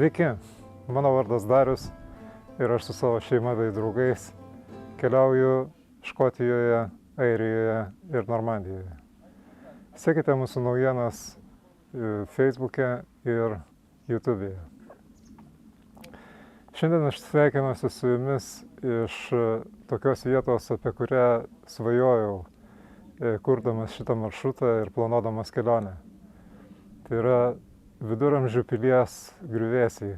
Sveiki, mano vardas Darius ir aš su savo šeima bei draugais keliauju Škotijoje, Airijoje ir Normandijoje. Sekite mūsų naujienas Facebook'e ir YouTube'e. Šiandien aš sveikinuosi su jumis iš tokios vietos, apie kurią svajojau, kurdamas šitą maršrutą ir planuodamas kelionę. Tai yra Viduramžių pilies griuvėsiai,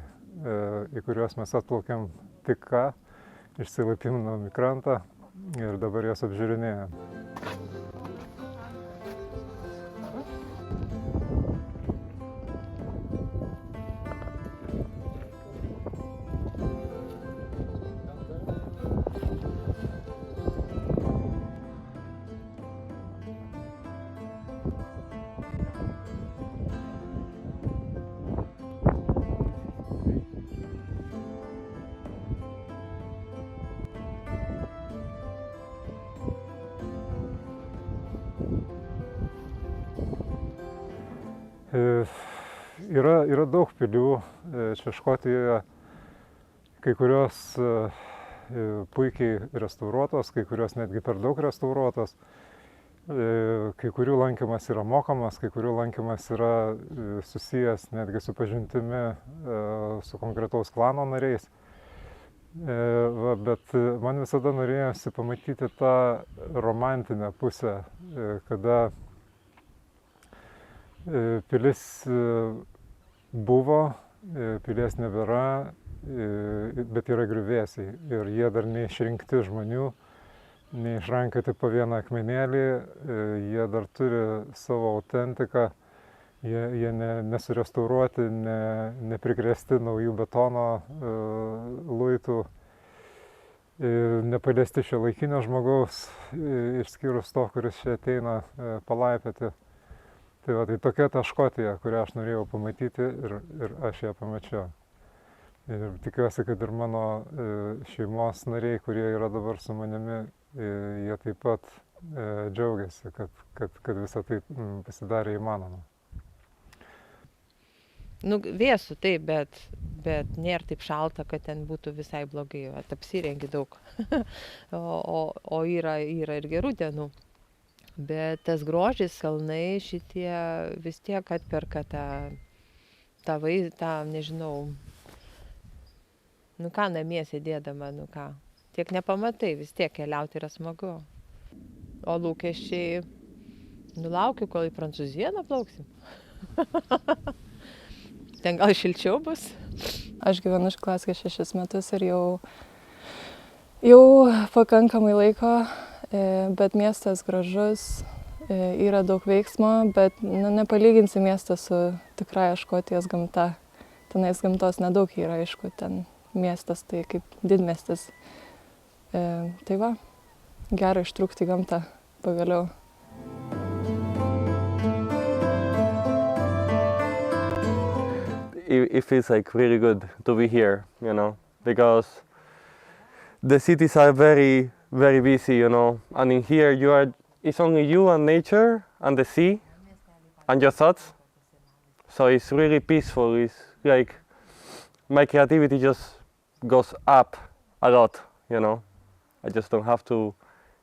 į kuriuos mes atplaukėm tik ką, išsilaipinom į krantą ir dabar jas apžiūrinėjom. Yra daug pilių čia Škotijoje, kai kurios puikiai restauruotos, kai kurios netgi per daug restauruotos, kai kurių lankymas yra mokamas, kai kurių lankymas yra susijęs netgi su pažintimi su konkretaus klano nariais. Bet man visada norėjosi pamatyti tą romantinę pusę, kada pilis buvo, pilies nebėra, bet yra griuvėsiai ir jie dar neišrinkti žmonių, neišrankioti po vieną akmenėlį, jie dar turi savo autentiką, jie nesurestauruoti, neprikrėsti naujų betono luitų, nepaliesti šiuolaikinio žmogaus, išskyrus to, kuris čia ateina palaipioti. Tai tokia ta Škotija, kurią aš norėjau pamatyti ir aš ją pamačiau. Ir tikiuosi, kad ir mano šeimos nariai, kurie yra dabar su manimi, jie taip pat džiaugiasi, kad visą tai pasidarė įmanoma. Vėsu taip, bet nėra taip šalta, kad ten būtų visai blogai, apsirengi daug. o yra ir gerų dienų. Bet tas grožis, kalnai šitie vis tiek atperka tą vaizdą, nežinau, ką namie sėdėdama, tiek nepamatai, vis tiek keliauti yra smagu. O lūkesčiai, laukiu, kol į Prancūziją nuplauksim. Ten gal šilčiau bus. Aš gyvenu Škotijoj 6 metus ir jau pakankamai laiko. Bet miestas gražus, yra daug veiksmo, bet nepalyginsi miestą su tikrąja Škotijos gamta. Tenais gamtos nedaug yra, aišku, ten miestas tai kaip didmiestis. Tai va, gera ištrūkti į gamtą pagaliau. It feels like really good to be here, because the cities are very busy, and in here it's only you and nature and the sea and your thoughts. So it's really peaceful. It's like my creativity just goes up a lot, I just don't have to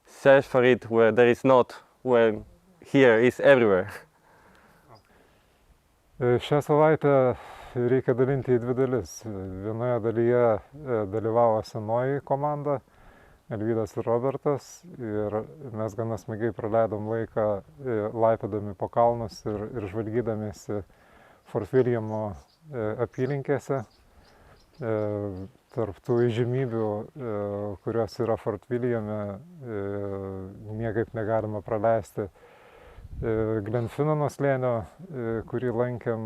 search for it where there is not, where here is everywhere. Šią savaitę reikia dalinti į dvi dalis. Vienoje dalyje dalyvavo senoji komanda, Alvydas ir Robertas, ir mes gana smagiai praleidom laiką laipiodami po kalnus ir žvalgydamiesi Fort Williamo apylinkėse. Tarp tų įžymybių, kurios yra Fort Williame, niekaip negalima praleisti Glenfinano slėnio, kurį lankėm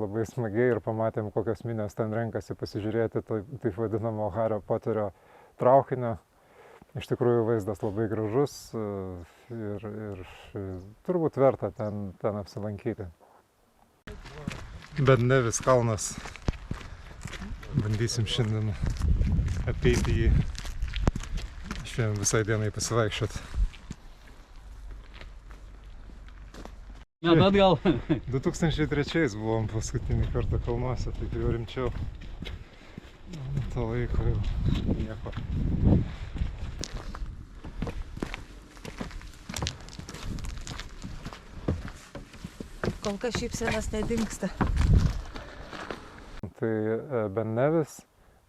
labai smagiai ir pamatėm, kokios minios ten renkasi pasižiūrėti taip vadinamo Hario Poterio traukinio. Iš tikrųjų vaizdas labai gražus ir turbūt verta ten apsilankyti. Ben Nevis kalnas. Bandysim šiandien apeiti jį. Šiandien visai dienai pasivaikščioti. Net atgal. 2003 buvom paskutinį kartą kalnuose, taip jau rimčiau. Nuo to laiko jau nieko. Kol kas šypsenas nedingsta. Tai Ben Nevis,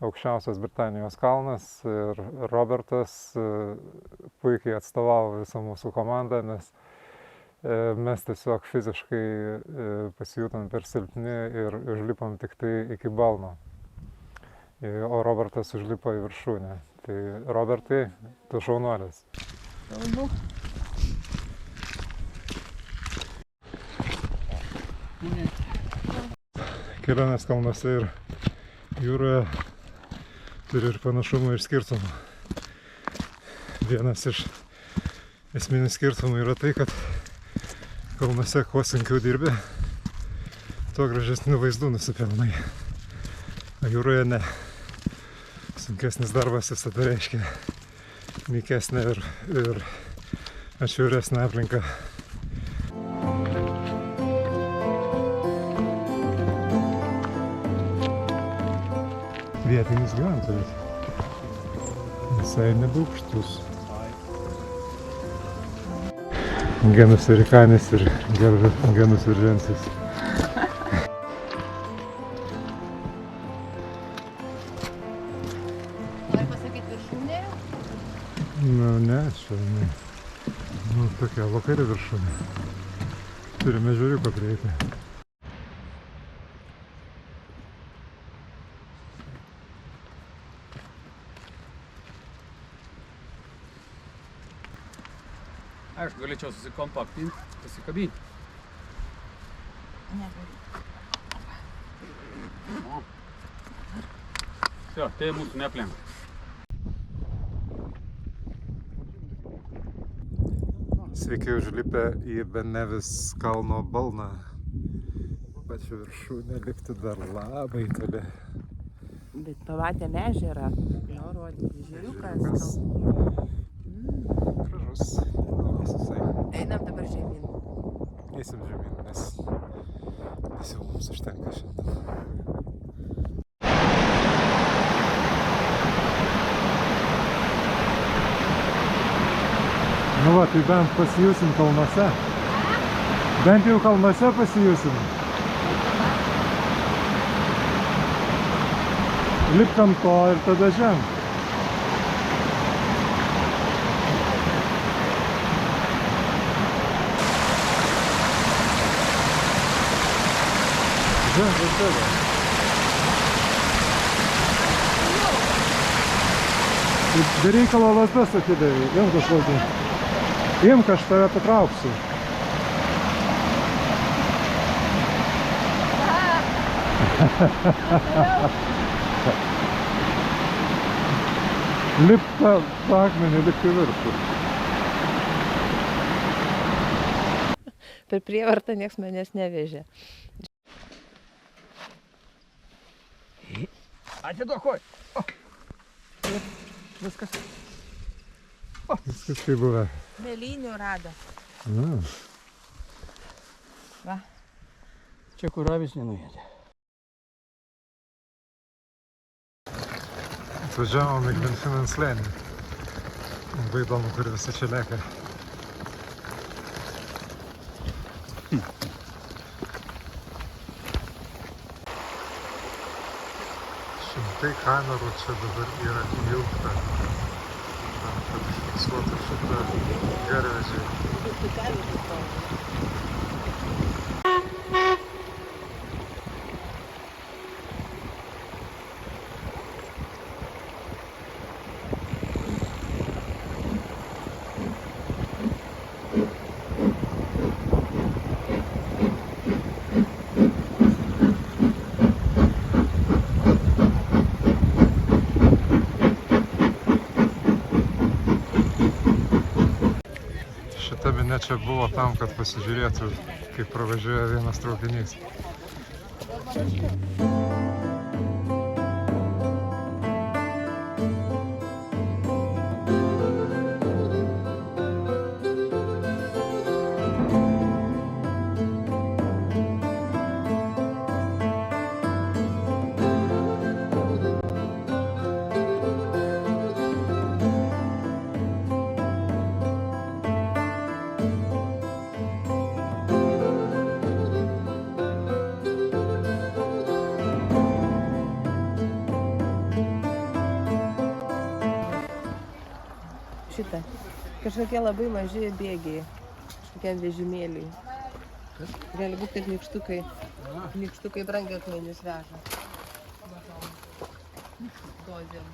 aukščiausias Britanijos kalnas, ir Robertas puikiai atstovavo visą mūsų komandą, nes mes tiesiog fiziškai pasijutom per silpni ir užlipom tik tai iki balno. O Robertas užlipo į viršūnę. Tai Robertai, tu šaunuolis. Kelionės kalnuose ir jūroje turi ir panašumų ir skirtumų. Vienas iš esminių skirtumų yra tai, kad kalnuose kuo sunkiau dirbi, tuo gražesnių vaizdų nusipelnai. O jūroje ne. Sunkesnis darbas visada reiškia nykesnę ir atšiauresnę aplinką. Vietinis gyventojas. Visai nebūkštus. Genus Erikanis ir Genus Viržensis. Nori pasakyti viršūnė? Nu, ne, čia ne. Nu, tokia vakari viršūnė. Turime žiūriuką prieiti. Aš galėčiau susikompaktinti, pasikabinti. Все, tai mūsų neaplenka. Sveiki užlipę į Ben Nevis kalno balną. Pačiu viršūnę lipti dar labai toli. Bet pamatėm ežerą. Jo, rodyti, žvėriukas. Gražus. Įdomus jisai. Einam dabar žemyn. Eisim žemyn, nes jau mums užtenka šiandien. Nu va, tai bent pasijusim kalnuose. Bent jau kalnuose pasijusim. Lipk ant to ir tada žem. Žem, visada. Be reikalo lazdas atidavai, imk kažkokį. Imk, aš tave patrauksiu. Lipk tą akmenį, lipk į viršų. Per prievartą nieks manęs nevežė. Atiduok koj. Viskas. Viskas kaip buvę. Mėlynių rado. Na. Va. Čia kur avis nenuėdė. Atvažiavom į Glenfinnan slėnį. Labai įdomu, kur visi čia lekia. Šimtai kamerų čia dabar yra įjungta, tam, kad užfiksuotų šitą garvežį. Šita minia čia buvo tam, kad pasižiūrėtų, kaip pravažiuoja vienas traukinys. šitą. Kažkokie labai maži bėgiai, kažkokie vežimėliai. Gali būti, kad nykštukai brangakmenius veža. Dozėm.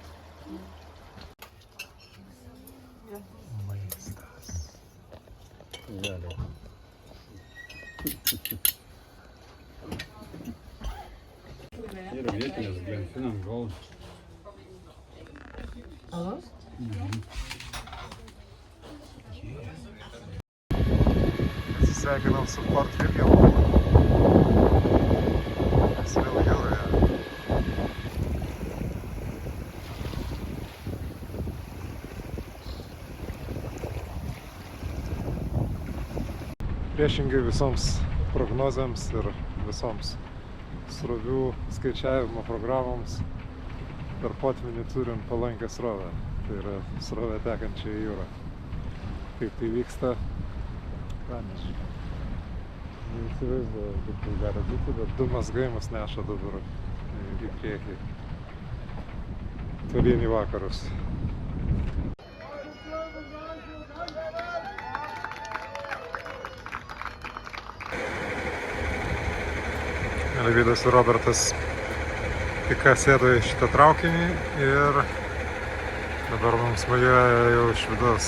Yra vietinės Glenfinnan Gold. Alus? Atsisveikinam su Fort Williamu. Mes vėl jūroje. Priešingai visoms prognozėms ir visoms srovių skaičiavimo programoms per potvynį turim palankę srovę. Tai yra srovė tekančia į jūrą. Kaip tai vyksta, pranešiu. Neįsivaizduoju, kaip tai gali būti, bet du mazgai mus neša dabar į priekį. Tolyn į vakarus. Alvydas ir Robertas tik ką sėdo į šitą traukinį ir dabar mums mojuoja jau iš vidaus.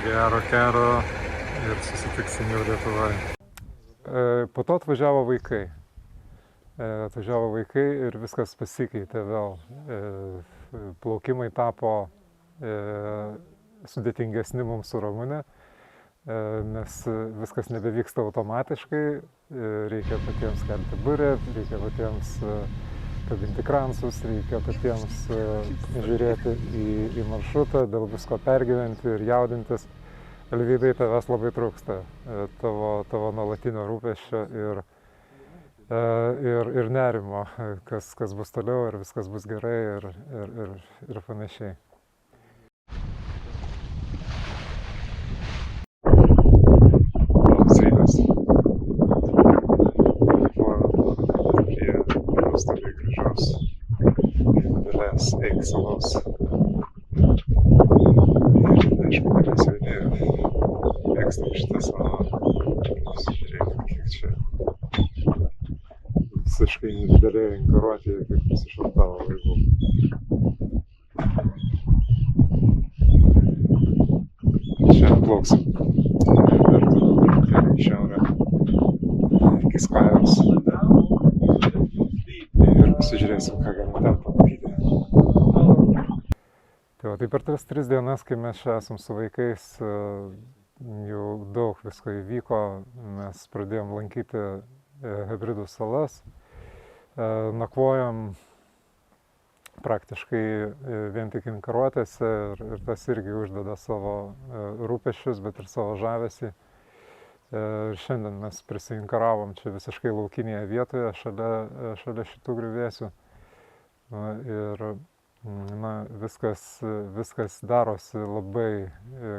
Gero kelio ir susitiksim jau Lietuvoje. Po to atvažiavo vaikai. Ir viskas pasikeitė vėl. Plaukimai tapo sudėtingesni mums su Ramune, nes viskas nebevyksta automatiškai, reikia patiems kelti burę, reikia patiems kabinti kransus, reikia patiems žiūrėti į maršrutą, dėl visko pergyventi ir jaudintis. Alvydai, tavęs labai trūksta, tavo nuolatinio rūpesčio ir nerimo, kas bus toliau, ar viskas bus gerai ir panašiai. Labas rytas. Prie nuostabiai gražios didelės Eik salos. Ir aišku, mes vieni mėgstam šitą salą. Pasižiūrėkit, kiek čia visiškai nedidelė inkaruotė, kaip prisišvartavo laivų. Šiandien plauksim dar toliau į šiaurę iki Skajos ir pasižiūrėsim, ką galim ten pamatyti. Tai per tas 3 dienas, kai mes čia esam su vaikais, jau daug visko įvyko. Mes pradėjom lankyti Hebridų salas, nakvojom praktiškai vien tik inkaruotėse ir tas irgi uždeda savo rūpesčius, bet ir savo žavesį. Šiandien mes prisiinkaravom čia visiškai laukinėje vietoje, šalia šitų griuvėsių. Ir viskas darosi labai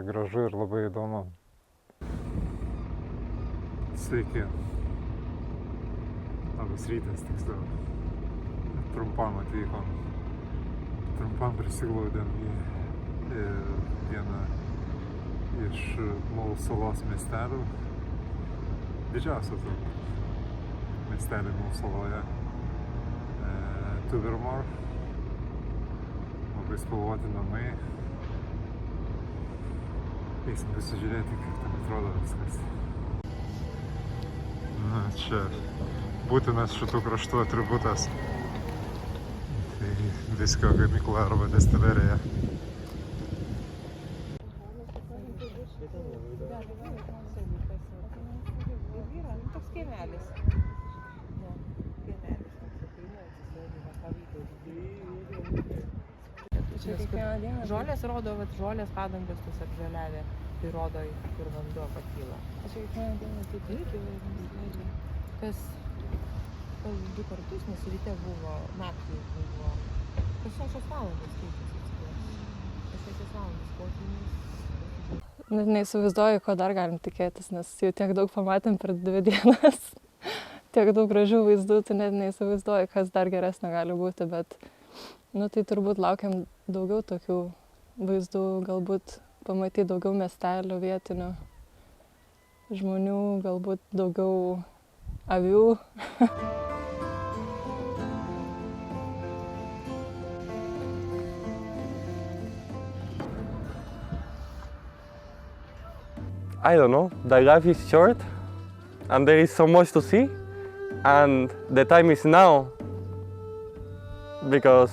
gražu ir labai įdomu. Sveiki. Labas rytas, tiksliau. Trumpam atvykom. Trumpam prisiglaudėm į vieną iš Mull salos miestelių. Didžiausią turbūt miestelį Mull saloje. Tobermory. Labai spalvoti namai. Eisim pasižiūrėti, kaip ten atrodo viskas. Čia būtinas šitų kraštų atributas. Tai viskio gamykla arba destilerija. Toks kiemelis. Žolės rodo, žolės padangos tos apžaliavę, tai rodo, kur vanduo pakyla. Čia kiekvieną dieną taip. Kas 2 kartus, nes ryte buvo, naktį buvo, kas 6 valandas keičiasi. Kas 6 valandas potvynis. Net neįsivaizduoju, ko dar galim tikėtis, nes jau tiek daug pamatėm per 2 dienas. Tiek daug gražių vaizdų, tai net neįsivaizduoju, kas dar geresnio gali būti, bet tai turbūt laukiam daugiau tokių vaizdų, galbūt pamatyti daugiau miestelių vietinių žmonių, galbūt daugiau avių. I don't know, the life is short and there is so much to see and the time is now because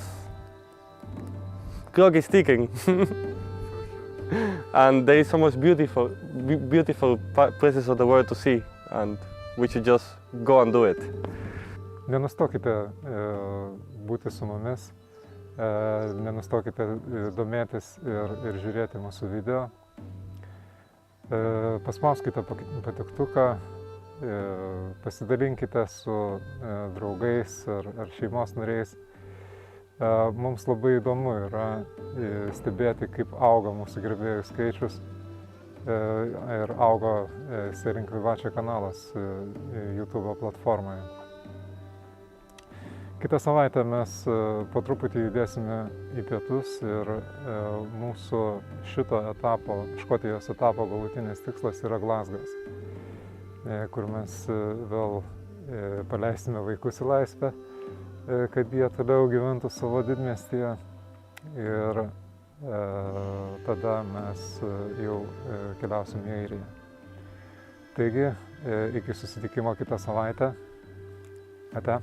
clock is ticking and there is so much beautiful places of the world to see and we should just go and do it. Nenustokite būti su mumis, nenustokite domėtis ir žiūrėti mūsų video. Paspauskite patiktuką, pasidalinkite su draugais ar šeimos nariais. Mums labai įdomu yra stebėti, kaip auga mūsų gerbėjų skaičius ir auga Sėlink Vivače kanalas YouTube platformoje. Kitą savaitę mes po truputį judėsime į pietus ir mūsų šito etapo, Škotijos etapo galutinis tikslas yra Glazgas, kur mes vėl paleisime vaikus į laisvę, kad jie toliau gyventų savo didmiestyje ir tada mes jau keliausim į Airiją. Taigi, iki susitikimo kitą savaitę. Ate.